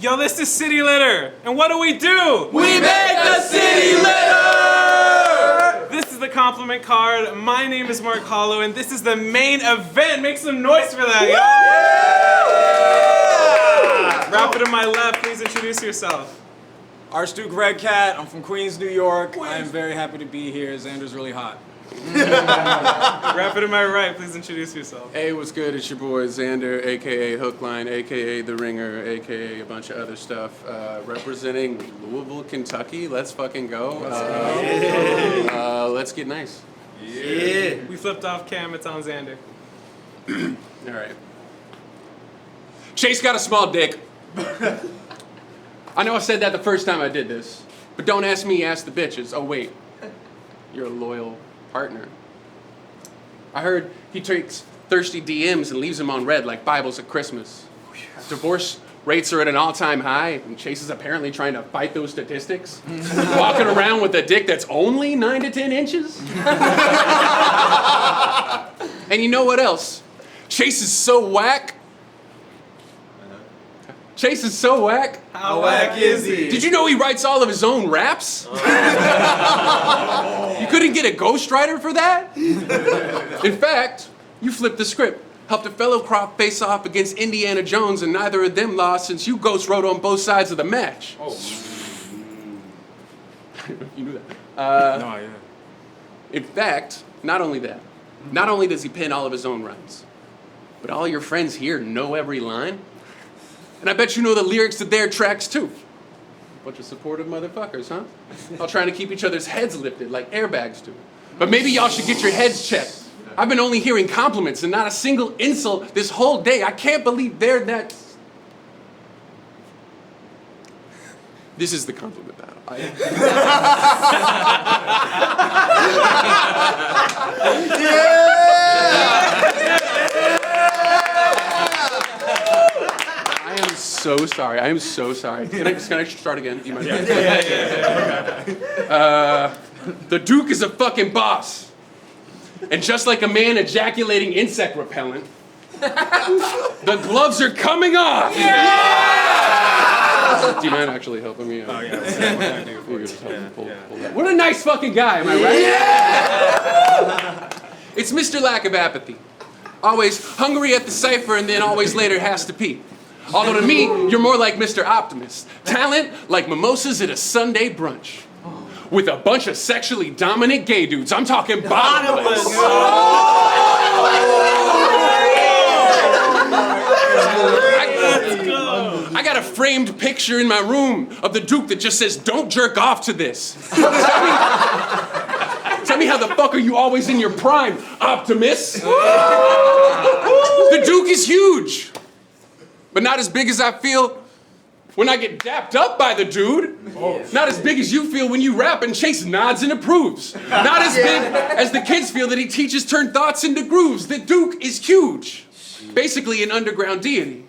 Yo, this is City Litter, and what do? We make the City Litter! This is the compliment card. My name is Mark Hollow, and this is the main event. Make some noise for that, y'all! Rapper to my left, please introduce yourself. ARCHDUKE REDCAT, I'm from Queens, New York. I am very happy to be here. Xander's really hot. Rapper to my right, please introduce yourself. Hey, what's good? It's your boy Xander, aka Hookline, aka The Ringer, aka a bunch of other stuff. Representing Louisville, Kentucky. Let's fucking go. Let's get nice. Yeah. We flipped off cam, it's on Xander. Alright. Chase got a small dick. I know I said that the first time I did this, but don't ask me, ask the bitches. Oh wait, you're a loyal partner. I heard he takes thirsty DMs and leaves them on red like Bibles at Christmas. Divorce rates are at an all-time high, and Chase is apparently trying to fight those statistics. Walking around with a dick that's only 9 to 10 inches. And you know what else? Chase is so whack. Chase is so whack. How whack is he? Did you know he writes all of his own raps? You couldn't get a ghostwriter for that? In fact, you flipped the script. Helped a fellow crop face off against Indiana Jones, and neither of them lost since you ghost wrote on both sides of the match. Oh. You knew that. No, yeah. In fact, not only that, not only does he pen all of his own rhymes, but all your friends here know every line. And I bet you know the lyrics to their tracks too. Bunch of supportive motherfuckers, huh? All trying to keep each other's heads lifted like airbags do. But maybe y'all should get your heads checked. I've been only hearing compliments and not a single insult this whole day. I can't believe they're that... This is the compliment battle. I am so sorry. I am so sorry. Can I start again? Do you mind? The Duke is a fucking boss. And just like a man ejaculating insect repellent, the gloves are coming off. Yeah! Do you mind actually helping me? Oh, yeah. What a nice fucking guy, am I right? Yeah! It's Mr. Lack of Apathy. Always hungry at the cipher and then always later has to pee. Although to me, you're more like Mr. Optimist. Talent like mimosas at a Sunday brunch. With a bunch of sexually dominant gay dudes. I'm talking bottomless. I got a framed picture in my room of the Duke that just says, "Don't jerk off to this." Tell me how the fuck are you always in your prime, Optimus? The Duke is huge. But not as big as I feel when I get dapped up by the dude. Not as big as you feel when you rap and Chase nods and approves. Not as big as the kids feel that he teaches turn thoughts into grooves. The Duke is huge. Basically an underground deity.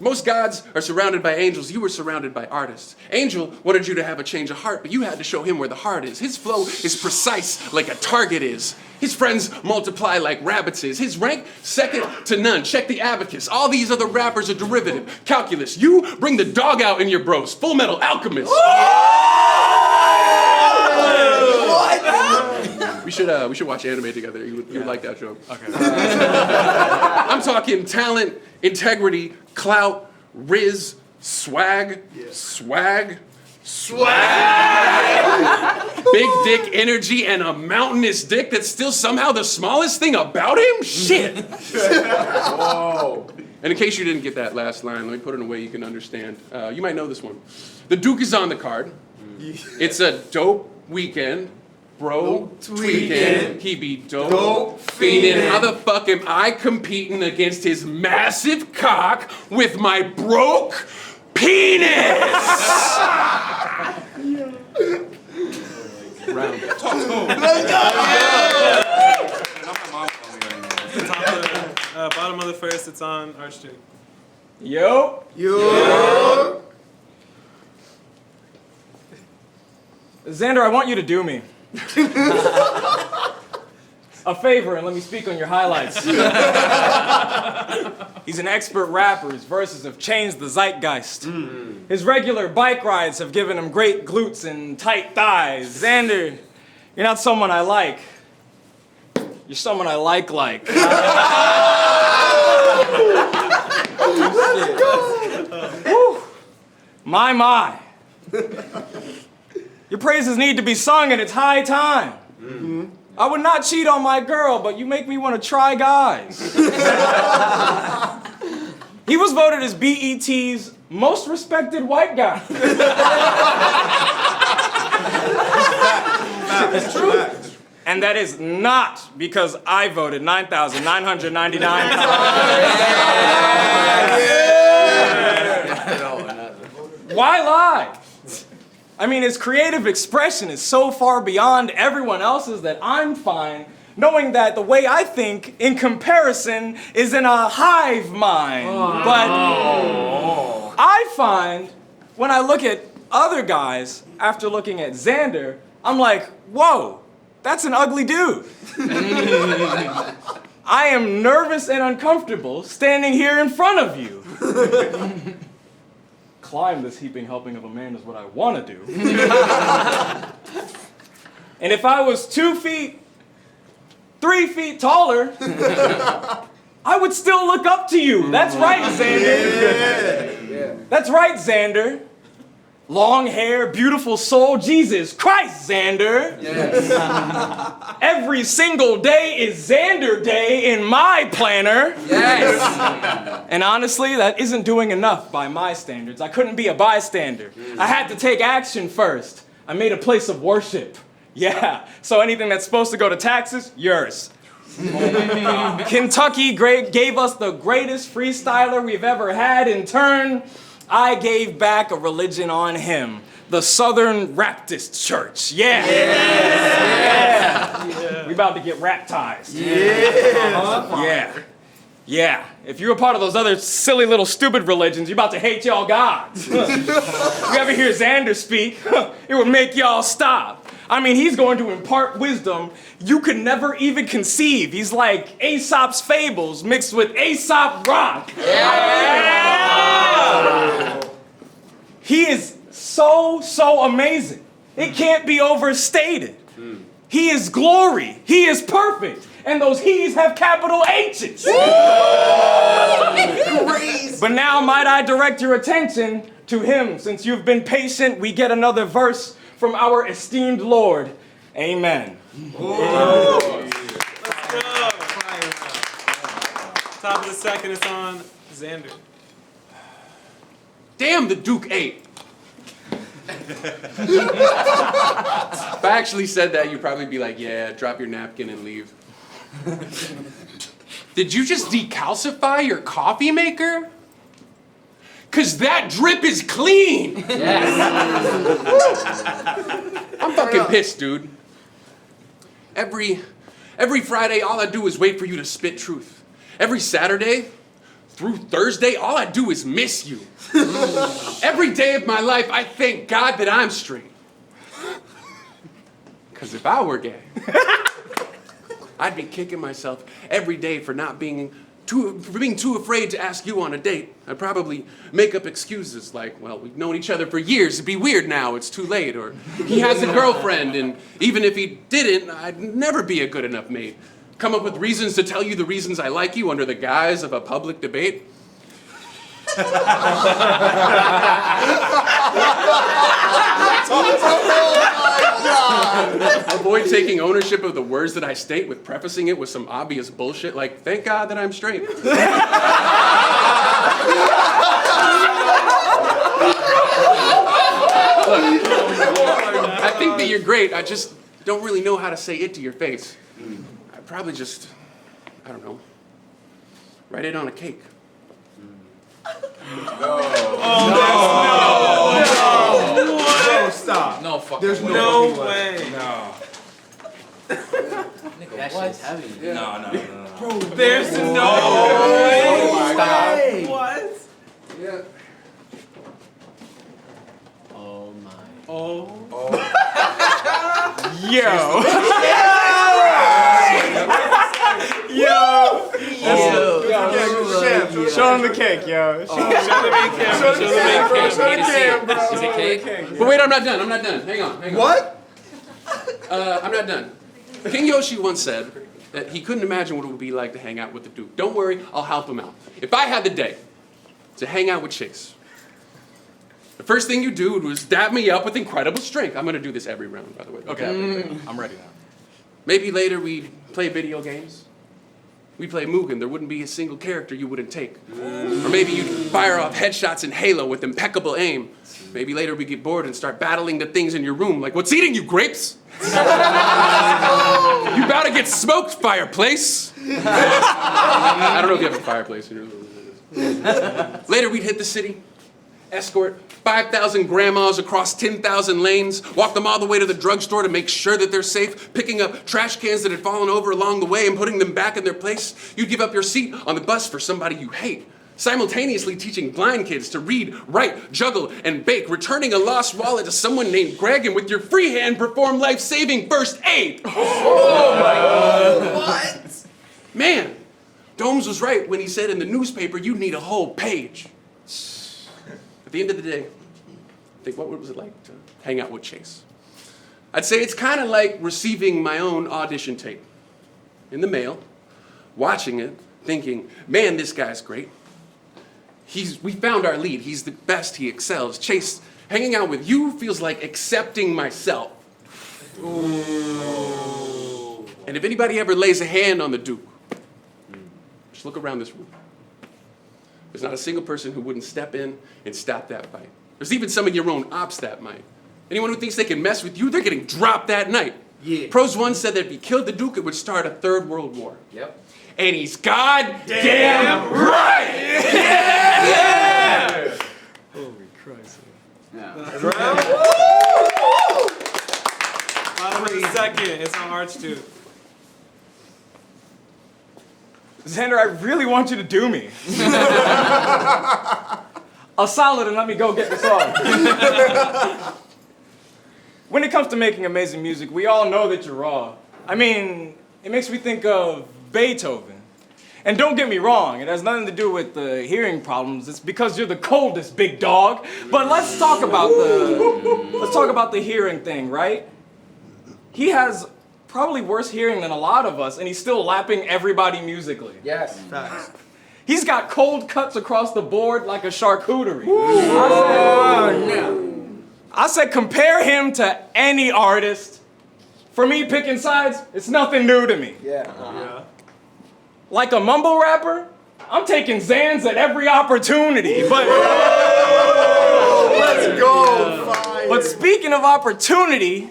Most gods are surrounded by angels. You were surrounded by artists. Angel wanted you to have a change of heart, but you had to show him where the heart is. His flow is precise like a target is. His friends multiply like rabbits is. His rank, second to none. Check the abacus. All these other rappers are derivative. Calculus. You bring the dog out in your bros. Full Metal Alchemist. We should watch anime together. You would like that show. Okay. I'm talking talent, integrity, clout, riz, swag, swag. Big dick energy and a mountainous dick that's still somehow the smallest thing about him? Shit. Whoa. And in case you didn't get that last line, let me put it in a way you can understand. You might know this one. The Duke is on the card. It's a dope weekend. Bro, tweaking, he be dope, fiending. How the fuck am I competing against his massive cock with my broke penis? Round. Talk to him. Let's go! Bottom of the first, it's on ARCHDUKE. Yo. Xander, I want you to do me. a favor and let me speak on your highlights. He's an expert rapper. His verses have changed the zeitgeist. His regular bike rides have given him great glutes and tight thighs. Xander, you're not someone I like. You're someone I like. Whew. My. Your praises need to be sung and it's high time. I would not cheat on my girl, but you make me want to try guys. He was voted as BET's most respected white guy. It's true. And that is not because I voted 9,999 times. Why lie? I mean, his creative expression is so far beyond everyone else's that I'm fine knowing that the way I think in comparison is in a hive mind. But I find when I look at other guys after looking at Xander, I'm like, whoa, that's an ugly dude. I am nervous and uncomfortable standing here in front of you. Climb this heaping helping of a man is what I want to do. And if I was 2 feet, 3 feet taller, I would still look up to you. That's right, Xander. That's right, Xander. Long hair, beautiful soul, Jesus Christ, Xander. Yes. Every single day is Xander Day in my planner. Yes. And honestly, that isn't doing enough by my standards. I couldn't be a bystander. I had to take action first. I made a place of worship. Yeah, so anything that's supposed to go to taxes, yours. Kentucky gave us the greatest freestyler we've ever had. In turn, I gave back a religion on him. The Southern Baptist Church. Yeah. We about to get baptized. Yeah. If you're a part of those other silly little stupid religions, you're about to hate y'all gods. You ever hear Xander speak? It would make y'all stop. I mean, he's going to impart wisdom you could never even conceive. He's like Aesop's fables mixed with Aesop rock. He is so amazing. It can't be overstated. He is glory. He is perfect. And those he's have capital H's. But now might I direct your attention to him. Since you've been patient, we get another verse from our esteemed Lord. Amen. Let's go. Top of the second is on Xander. Damn, the Duke ate. If I actually said that, you'd probably be like, yeah, drop your napkin and leave. Did you just decalcify your coffee maker? Cause that drip is clean. Yes. I'm fucking pissed, dude. Every Friday, all I do is wait for you to spit truth. Every Saturday through Thursday, all I do is miss you. Every day of my life, I thank God that I'm straight. Cause if I were gay, I'd be kicking myself every day for being too afraid to ask you on a date. I'd probably make up excuses like, well, we've known each other for years, it'd be weird now, it's too late, or he has a girlfriend, and even if he didn't, I'd never be a good enough mate. Come up with reasons to tell you the reasons I like you under the guise of a public debate. Avoid taking ownership of the words that I state with prefacing it with some obvious bullshit like, thank God that I'm straight. Look, I think that you're great, I just don't really know how to say it to your face. I'd probably just, I don't know, write it on a cake. No, stop. No, fuck. There's No way. No. Nigga, that shit's heavy. Yeah. No. Bro, There's no way. Stop. What? Yeah. Oh my. Yo. Show him the cake, yo. Show the main camera. Show the main camera. Is it cake? But wait, I'm not done. Hang on. What? I'm not done. King Yoshi once said that he couldn't imagine what it would be like to hang out with the Duke. Don't worry, I'll help him out. If I had the day to hang out with Chase, the first thing you do was dab me up with incredible strength. I'm gonna do this every round, by the way. Okay, I'm ready now. Maybe later we'd play video games. We'd play Mugen. There wouldn't be a single character you wouldn't take. Or maybe you'd fire off headshots in Halo with impeccable aim. Maybe later we get bored and start battling the things in your room, like, what's eating you, grapes? You about to get smoked, fireplace. I don't know if you have a fireplace in your room. Later we'd hit the city, escort 5,000 grandmas across 10,000 lanes, walk them all the way to the drugstore to make sure that they're safe, picking up trash cans that had fallen over along the way and putting them back in their place. You'd give up your seat on the bus for somebody you hate, simultaneously teaching blind kids to read, write, juggle, and bake, returning a lost wallet to someone named Greg, and with your free hand perform life-saving first aid. Oh my God. What? Man, Domes was right when he said in the newspaper you'd need a whole page. At the end of the day, I think, what was it like to hang out with Chase? I'd say it's kind of like receiving my own audition tape in the mail, watching it, thinking, man, this guy's great. We found our lead. He's the best. He excels. Chase, hanging out with you feels like accepting myself. Ooh. And if anybody ever lays a hand on the Duke, just look around this room. There's not a single person who wouldn't step in and stop that fight. There's even some of your own ops that might. Anyone who thinks they can mess with you, they're getting dropped that night. Yeah. Pros One said that if he killed the Duke, it would start a third world war. Yep. And he's goddamn right! Yeah! Holy Christ. Bottom of the second, it's on ARCHDUKE. Xander, I really want you to do me. A solid and let me go get this off. When it comes to making amazing music, we all know that you're raw. I mean, it makes me think of Beethoven. And don't get me wrong, it has nothing to do with the hearing problems. It's because you're the coldest, big dog. But let's talk about the hearing thing, right? He has probably worse hearing than a lot of us, and he's still lapping everybody musically. Yes. Facts. He's got cold cuts across the board like a charcuterie. I said compare him to any artist. For me, picking sides, it's nothing new to me. Yeah. Like a mumble rapper, I'm taking Xans at every opportunity. But Let's go. Fire. But speaking of opportunity,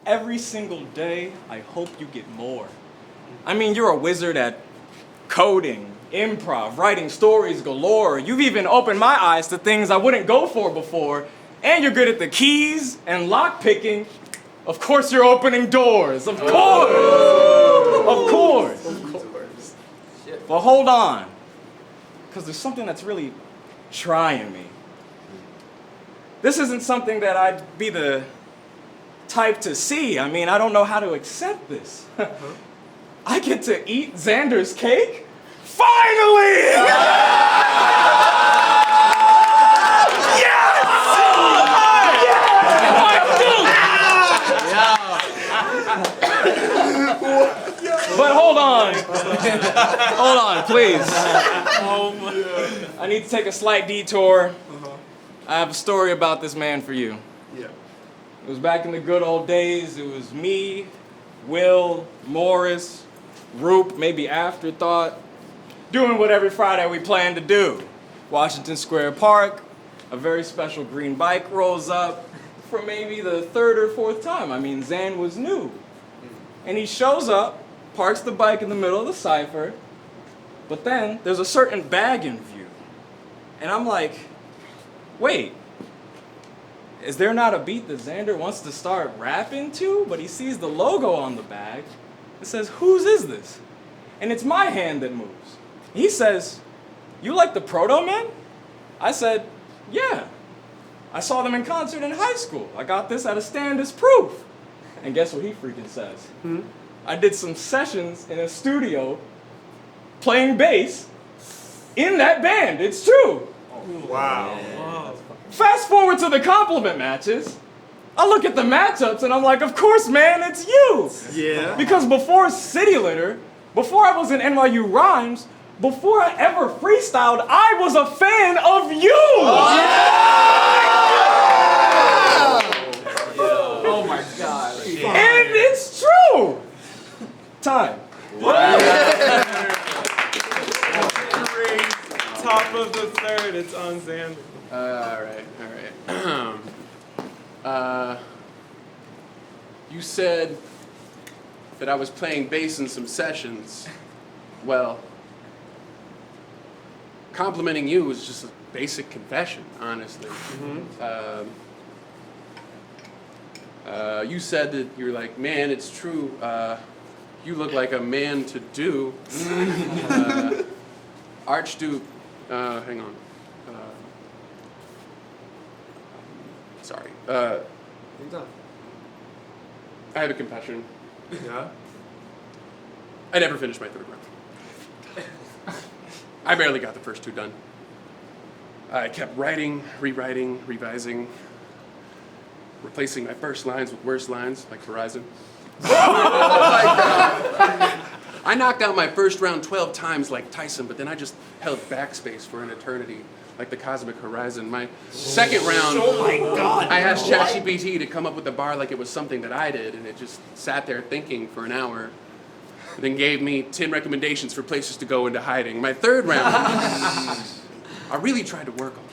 every single day, I hope you get more. I mean, you're a wizard at coding, improv, writing stories galore. You've even opened my eyes to things I wouldn't go for before. And you're good at the keys and lock picking. Of course you're opening doors. Of course. Of course. But hold on. Because there's something that's really trying me. This isn't something that I'd be the type to see. I mean, I don't know how to accept this. I get to eat Xander's cake? Finally! But hold on. Hold on, please. I need to take a slight detour. I have a story about this man for you. Yeah. It was back in the good old days. It was me, Will, Morris, Roop, maybe Afterthought, doing what every Friday we planned to do. Washington Square Park, a very special green bike rolls up for maybe the third or fourth time. I mean, Xan was new. And he shows up, parks the bike in the middle of the cipher, but then there's a certain bag in view. And I'm like, wait, is there not a beat that Xander wants to start rapping to? But he sees the logo on the bag. It says, whose is this? And it's my hand that moves. He says, you like the Proto Men? I said, yeah. I saw them in concert in high school. I got this at a stand as proof. And guess what he freaking says? I did some sessions in a studio playing bass in that band. It's true. Wow. Fast forward to the compliment matches. I look at the matchups and I'm like, of course, man, it's you. Yeah. Because before City Litter, before I was in NYU Rhymes, before I ever freestyled, I was a fan of you. Oh my god. And it's true. Time. Top of the third, it's on Xander. All right. You said that I was playing bass in some sessions. Well, complimenting you was just a basic confession, honestly. You said that you're like, man, it's true. You look like a man to do. Archduke, hang on. Sorry. I have a confession. Yeah. I never finished my third round. I barely got the first two done. I kept writing, rewriting, revising, replacing my first lines with worse lines, like Horizon. I knocked out my first round 12 times like Tyson, but then I just held backspace for an eternity, like the Cosmic Horizon. My second round, I asked ChatGPT to come up with a bar like it was something that I did, and it just sat there thinking for an hour, and then gave me 10 recommendations for places to go into hiding. My third round, I really tried to work on it.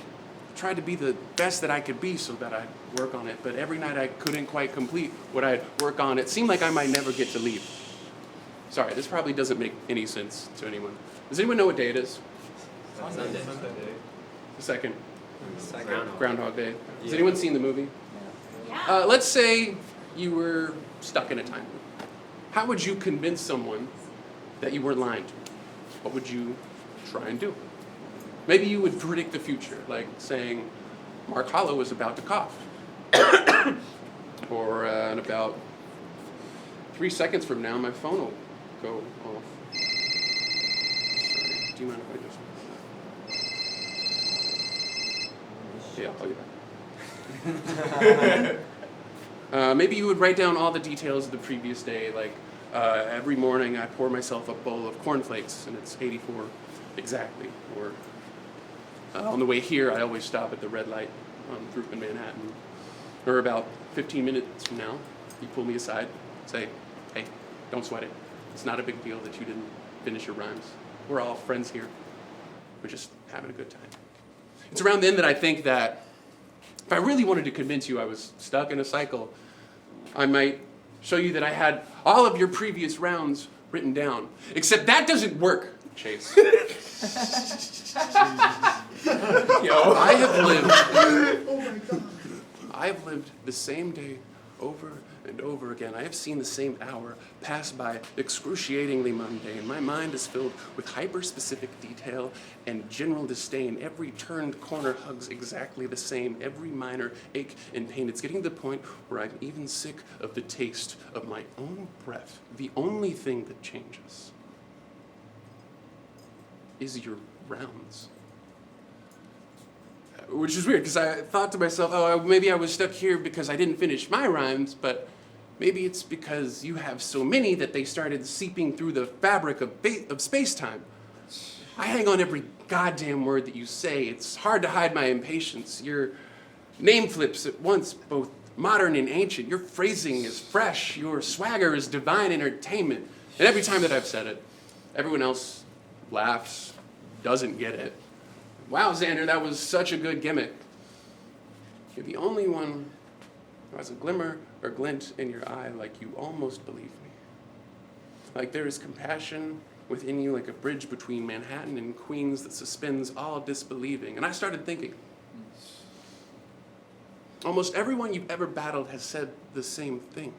I tried to be the best that I could be so that I'd work on it, but every night I couldn't quite complete what I'd work on. It seemed like I might never get to leave. Sorry, this probably doesn't make any sense to anyone. Does anyone know what day it is? Sunday. The second. Groundhog. Groundhog Day. Has anyone seen the movie? Yeah. Let's say you were stuck in a time loop. How would you convince someone that you weren't lying to them? What would you try and do? Maybe you would predict the future, like saying, Mark Hollow is about to cough. Or in about 3 seconds from now, my phone will go off. Sorry, do you mind if I just... Yeah, I'll get back. Maybe you would write down all the details of the previous day, like every morning I pour myself a bowl of cornflakes and it's 84 exactly. Or on the way here, I always stop at the red light on Fruitman Manhattan. Or about 15 minutes from now, you pull me aside, say, hey, don't sweat it. It's not a big deal that you didn't finish your rhymes. We're all friends here. We're just having a good time. It's around then that I think that if I really wanted to convince you I was stuck in a cycle, I might show you that I had all of your previous rounds written down. Except that doesn't work, Chase. I have lived the same day over and over again. I have seen the same hour pass by excruciatingly mundane. My mind is filled with hyper-specific detail and general disdain. Every turned corner hugs exactly the same. Every minor ache and pain. It's getting to the point where I'm even sick of the taste of my own breath. The only thing that changes is your rounds. Which is weird, because I thought to myself, oh, maybe I was stuck here because I didn't finish my rhymes, but maybe it's because you have so many that they started seeping through the fabric of space-time. I hang on every goddamn word that you say. It's hard to hide my impatience. Your name flips at once, both modern and ancient. Your phrasing is fresh. Your swagger is divine entertainment. And every time that I've said it, everyone else laughs, doesn't get it. Wow, Xander, that was such a good gimmick. You're the only one who has a glimmer or glint in your eye like you almost believe me. Like there is compassion within you like a bridge between Manhattan and Queens that suspends all disbelieving. And I started thinking, almost everyone you've ever battled has said the same thing.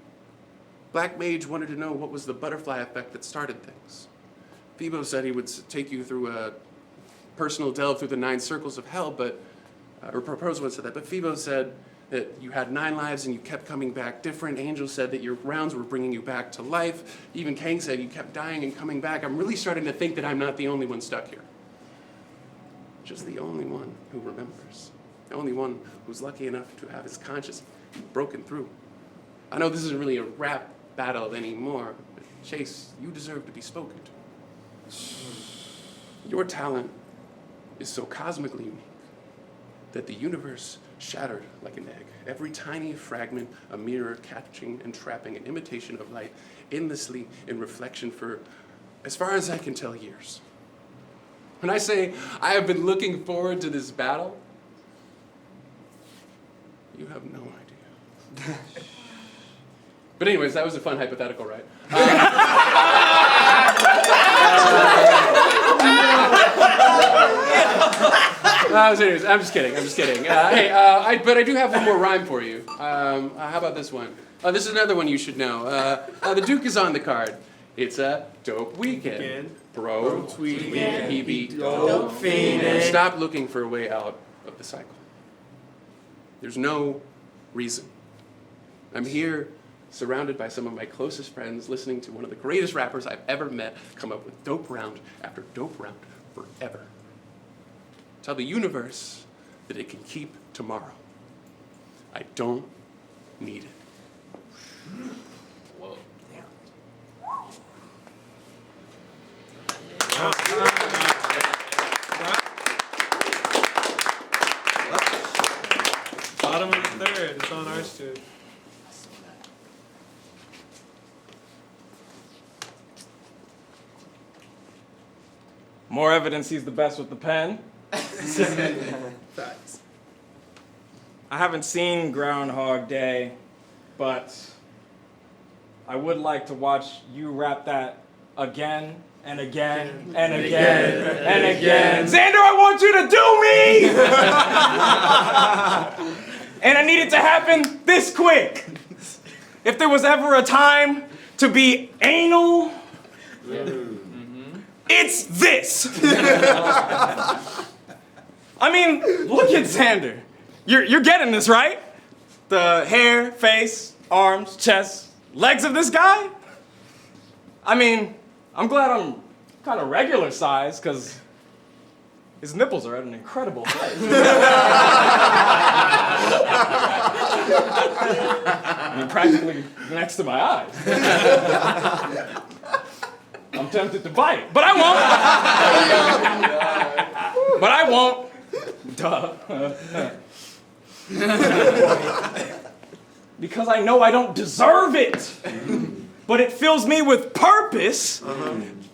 Black Mage wanted to know what was the butterfly effect that started things. Phoebo said he would take you through a personal delve through the 9 circles of hell, but, or Proposal said that, but Phoebo said that you had 9 lives and you kept coming back. Different angels said that your rounds were bringing you back to life. Even Kang said you kept dying and coming back. I'm really starting to think that I'm not the only one stuck here. Just the only one who remembers. The only one who's lucky enough to have his conscience broken through. I know this isn't really a rap battle anymore, but Chase, you deserve to be spoken to. Your talent is so cosmically unique that the universe shattered like an egg. Every tiny fragment, a mirror catching and trapping an imitation of light endlessly in reflection for, as far as I can tell, years. When I say I have been looking forward to this battle, you have no idea. But anyways, that was a fun hypothetical, right? Anyways, I'm just kidding. But I do have one more rhyme for you. How about this one? This is another one you should know. The Duke is on the card. It's a dope weekend. Bro, weekend. He be dope fiendin'. Stop looking for a way out of the cycle. There's no reason. I'm here surrounded by some of my closest friends, listening to one of the greatest rappers I've ever met come up with dope round after dope round forever. Tell the universe that it can keep tomorrow. I don't need it. Whoa. Bottom of the third. It's on ARCHDUKE. More evidence he's the best with the pen. Facts. I haven't seen Groundhog Day, but I would like to watch you rap that again and again and again and again. Xander, I want you to do me! And I need it to happen this quick. If there was ever a time to be anal, it's this. I mean, look at Xander. You're getting this, right? The hair, face, arms, chest, legs of this guy? I mean, I'm glad I'm kind of regular size, because his nipples are at an incredible height. I mean, practically next to my eyes. I'm tempted to bite, but I won't. But I won't. Duh. Because I know I don't deserve it. But it fills me with purpose,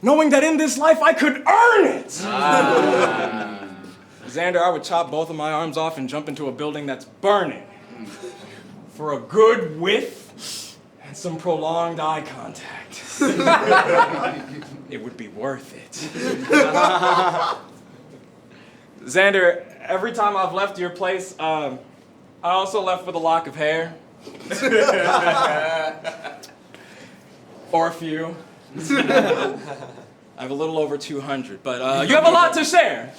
knowing that in this life I could earn it. Xander, I would chop both of my arms off and jump into a building that's burning. For a good whiff and some prolonged eye contact. It would be worth it. Xander, every time I've left your place, I also left with a lock of hair. Or a few. I have a little over 200, but you have a lot to share.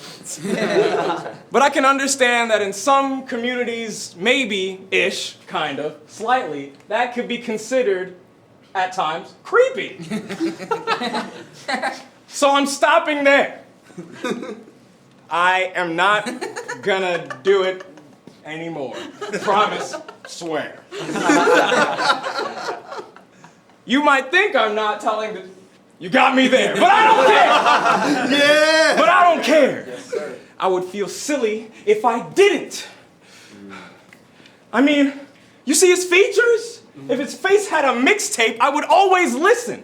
But I can understand that in some communities, maybe-ish, kind of, slightly, that could be considered, at times, creepy. So I'm stopping there. I am not gonna do it anymore. Promise, swear. You might think I'm not telling the... You got me there, but I don't care! Yeah! But I don't care. Yes, sir. I would feel silly if I didn't. I mean, you see his features? If his face had a mixtape, I would always listen.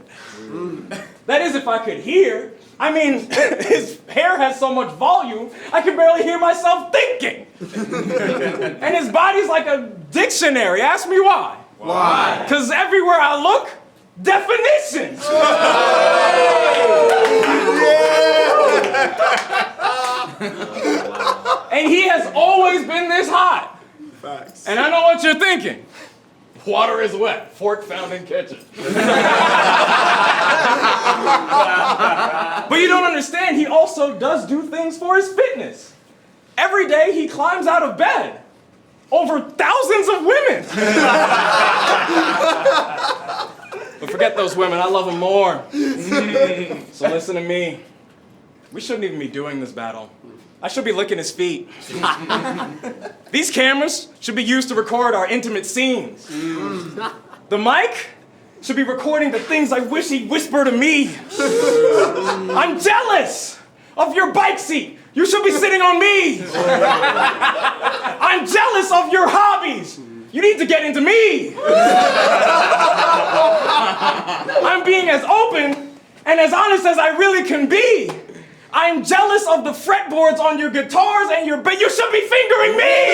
That is, if I could hear. I mean, his hair has so much volume, I can barely hear myself thinking. And his body's like a dictionary. Ask me why. Why? Because everywhere I look, definitions. And he has always been this hot. Facts. And I know what you're thinking. Water is wet, fork found in kitchen. But you don't understand, he also does do things for his fitness. Every day he climbs out of bed. over thousands of women. But forget those women, I love them more. So listen to me. We shouldn't even be doing this battle. I should be licking his feet. These cameras should be used to record our intimate scenes. The mic should be recording the things I wish he'd whisper to me. I'm jealous of your bike seat. You should be sitting on me. I'm jealous of your hobbies. You need to get into me. I'm being as open and as honest as I really can be. I'm jealous of the fretboards on your guitars and your bass. You should be fingering me.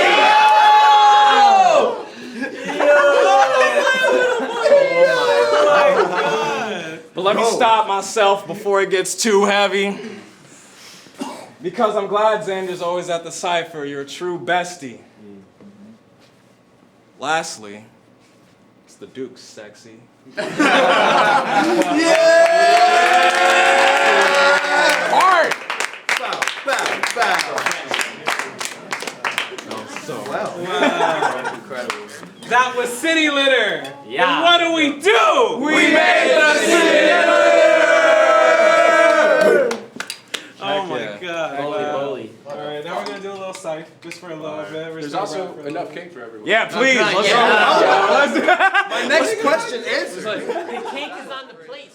But let me stop myself before it gets too heavy. Because I'm glad Xander's always at the cipher. You're a true bestie. Lastly, it's the Duke's sexy. Art! Incredible. That was City Litter. Yeah. And what do? We made the City Oh my yeah. god. Holy Wow. moly. Alright, now we're gonna do a little psych, just for a little bit. We're There's just gonna also rap for a enough little cake for everyone. Yeah, please. Yeah. Let's go. My next question answered. The cake is on the plate.